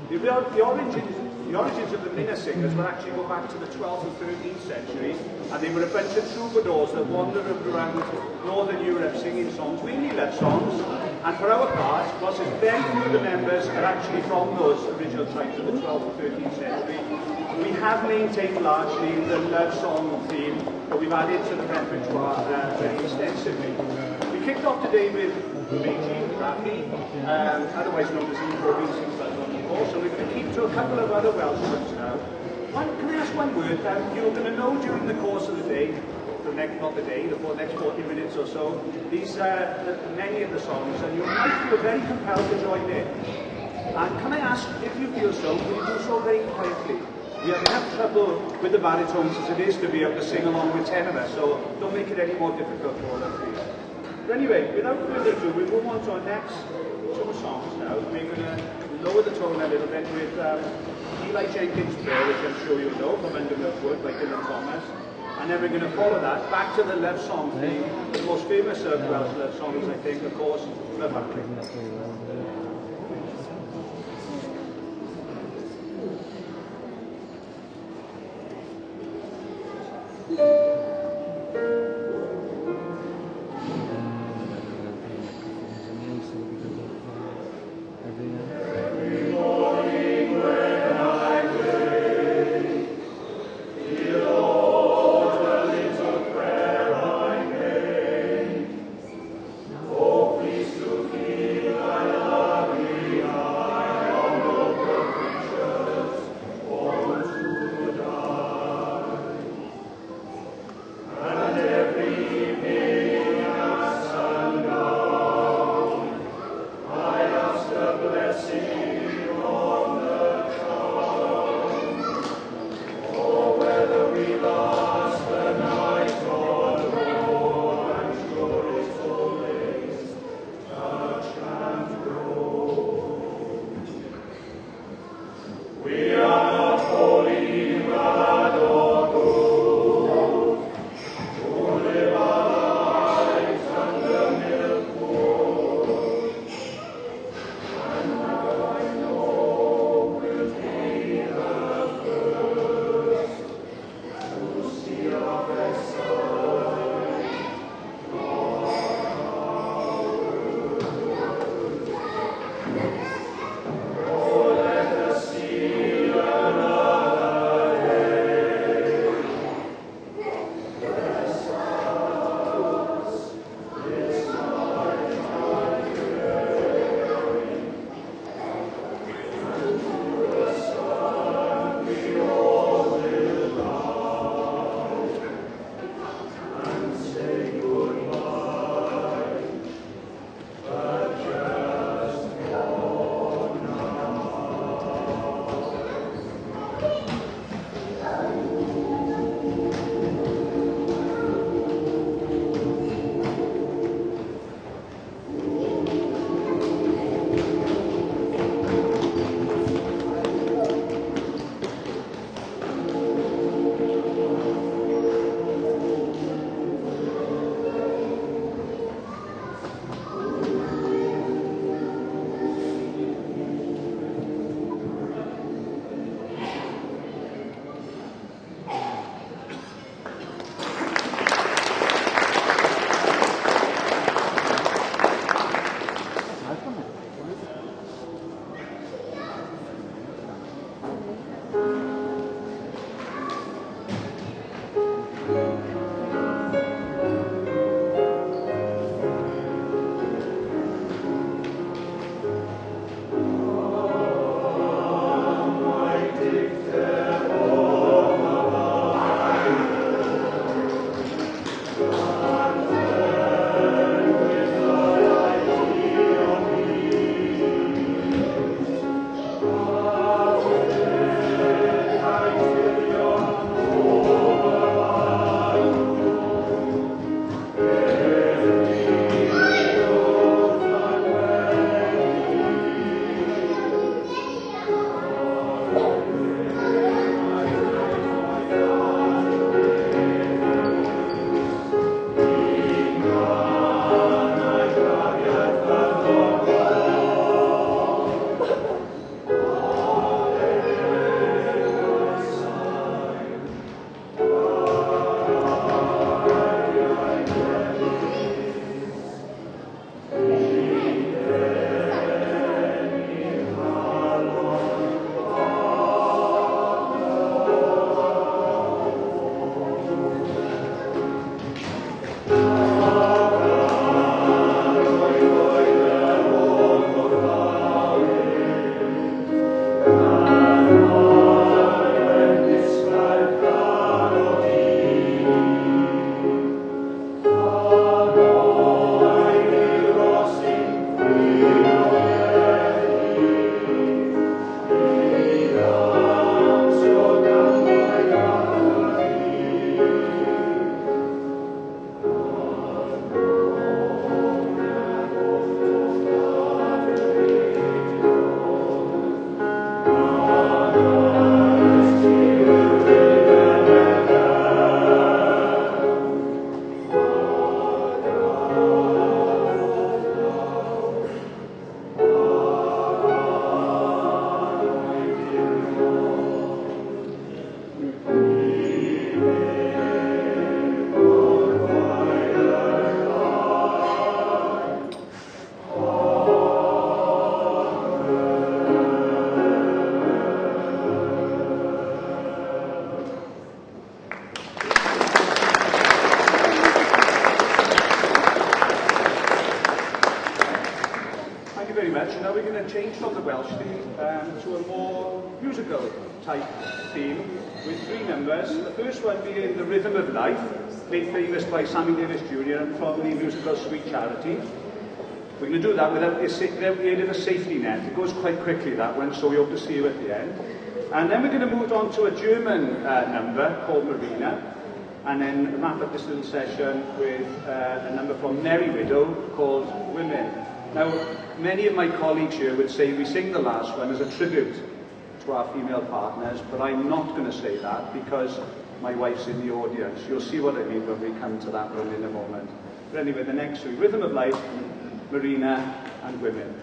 The origins of the minne singers were actually go back to the 12th and 13th century, and they were a bunch of troubadours that wandered around Northern Europe singing songs, mainly love songs. And for our part, because very few of the members are actually from those original tribes of the 12th and 13th century, we have maintained largely the love song theme, but we've added to the repertoire very extensively. We kicked off today with Beijing Raffi, otherwise known as Ebro Beijing Buzz. So we're going to keep to a couple of other Welsh ones now. Can I ask one word? You're going to know during the course of the day, the next 40 minutes or so, these many of the songs, and you might feel very compelled to join in. And can I ask, if you feel so, will you do so very quietly? We have enough trouble with the baritones as it is to be able to sing along with 10 of us, so don't make it any more difficult for all of you. But anyway, without further ado, we move on to our next two songs now. We're going to lower the tone a little bit with Eli Jenkins' Prayer, which I'm sure you know, from Under Milk Wood by Dylan Thomas. And then we're going to follow that back to the love song theme, the most famous of Welsh love songs, I think, of course, Love Actually. Oh, let the seal to a more musical type theme with 3 numbers. The first one being The Rhythm of Life, made famous by Sammy Davis Jr. from the musical Sweet Charity. We're going to do that without the aid of a safety net. It goes quite quickly, that one, so we hope to see you at the end. And then we're going to move on to a German number called Marina, and then wrap up this little session with a number from Merry Widow called Women. Now, many of my colleagues here would say we sing the last one as a tribute to our female partners, but I'm not going to say that because my wife's in the audience. You'll see what I mean when we come to that one in a moment. But anyway, the next 3, Rhythm of Life, Marina, and Women.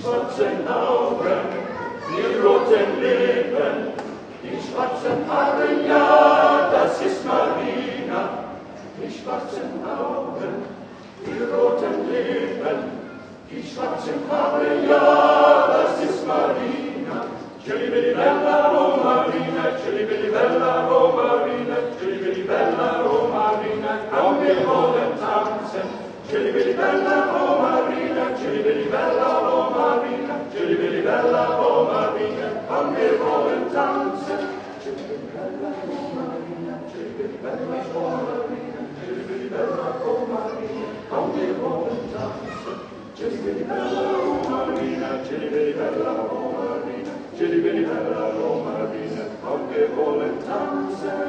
schwarzen Augen, die roten Lippen, die schwarzen Haare, ja, das ist Marina. Die schwarzen Augen, die schwarzen Haare, ja, das ist Marina. Chili bella Romarina, chili bella Romarina, chili bella Romarina, komm wir wollen tanzen. Chili bella Romarina, chili bella Romarina, chili bella Romarina, komm wir wollen tanzen. Chili bella Romarina, chili bella Romarina, chili bella Romarina, komm wir wollen tanzen. Chili bella Romarina, chili bella Romarina, chili bella Romarina, komm wir wollen tanzen.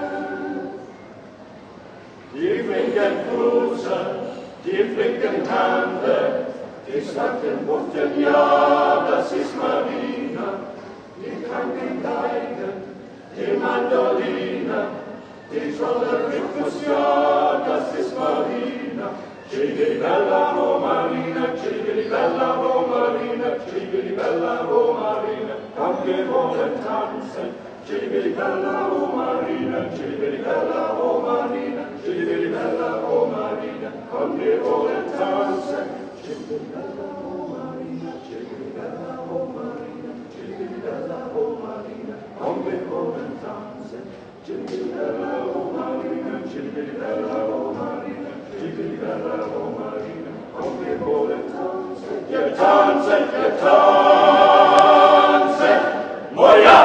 Die flinken Fußen, die flinken Hände, die starken Worte, ja, das ist Marina. Die kranken Geigen, die Mandoline, die tolle Rhythmus, ja, das ist Marina. Chili bella Romarina, chili bella Romarina, chili bella Romarina, komm wir wollen tanzen. Chili bella Romarina, chili bella Romarina, chili bella Romarina, komm wir wollen tanzen. Chili bella Romarina, chili bella Romarina, chili bella Romarina, komm wir wollen tanzen. Chili bella Romarina, chili bella Romarina, chili bella Romarina, komm wir wollen tanzen. Wir tanzen, Moja!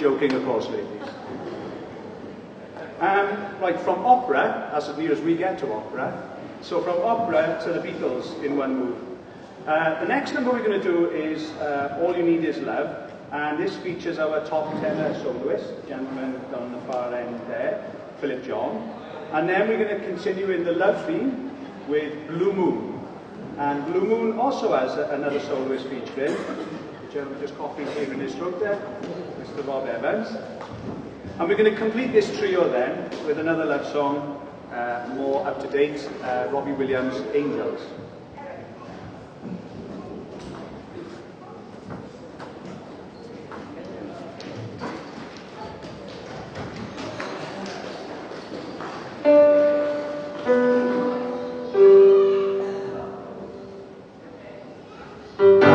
joking, of course, ladies. Right, from opera, as near as we get to opera, so from opera to the Beatles in one move. The next number we're going to do is All You Need Is Love, and this features our top tenor soloist, the gentleman down the far end there, Philip John. And then we're going to continue in the love theme with Blue Moon. And Blue Moon also has another soloist featuring. The gentleman just coughing here in his throat there, Mr. Rob Evans. And we're going to complete this trio then with another love song, more up to date, Robbie Williams' Angels. Oh,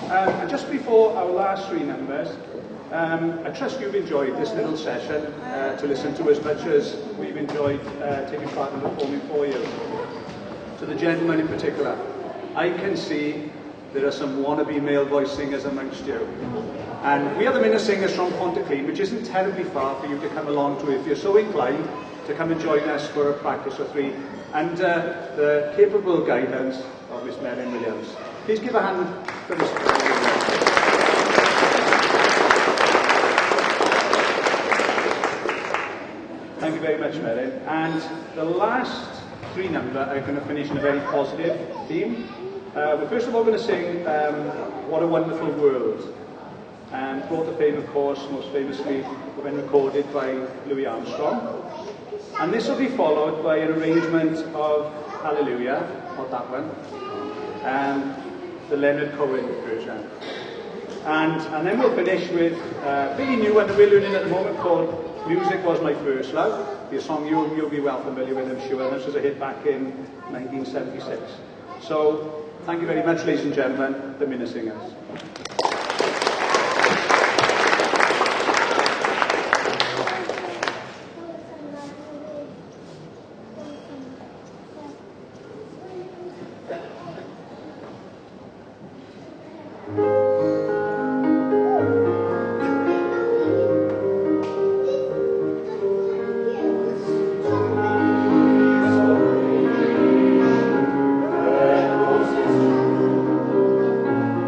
And just before our last three numbers, I trust you've enjoyed this little session to listen to as much as we've enjoyed taking part in performing for you. To the gentlemen in particular, I can see there are some wannabe male voice singers amongst you. And we are the Minne Singers from Pontyclun, which isn't terribly far for you to come along to if you're so inclined to come and join us for a practice or three. And the capable guidance of Miss Merlin Williams. Please give a hand for Miss Thank you very much, Merlin. And the last three number are going to finish in a very positive theme. We're first of all going to sing What a Wonderful World. And brought to fame, of course, most famously when recorded by Louis Armstrong. And this will be followed by an arrangement of Hallelujah, not that one, the Leonard Cohen version. And then we'll finish with a really new one that we're learning at the moment called Music Was My First Love. The song you'll be well familiar with, I'm sure. This was a hit back in 1976. So, thank you very much, ladies and gentlemen, the Minne Singers.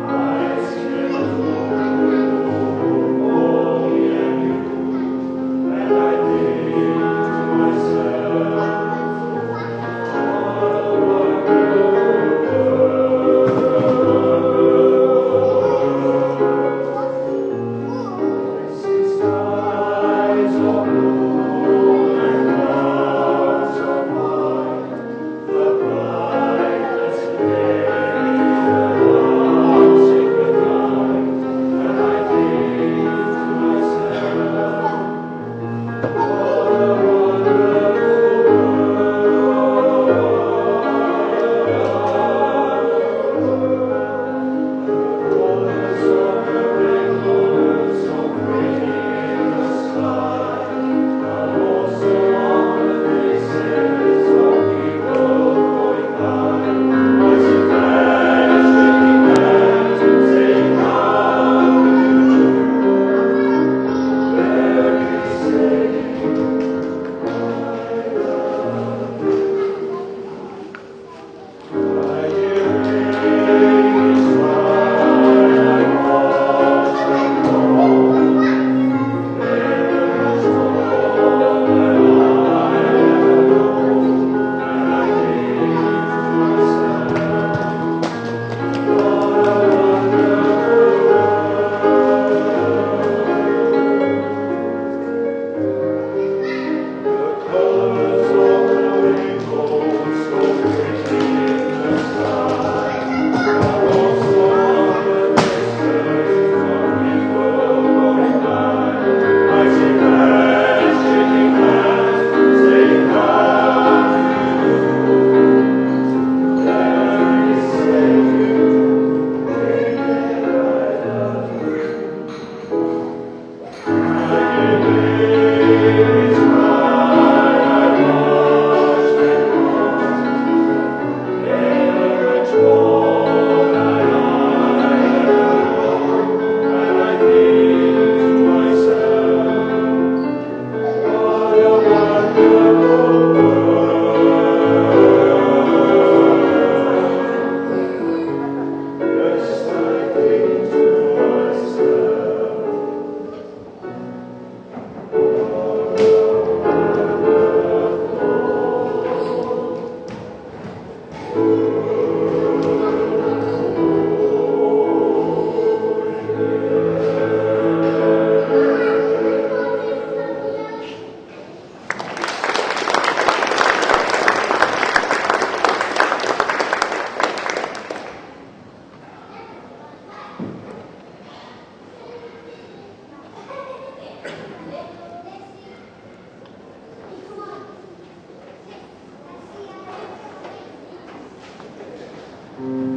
I Amen.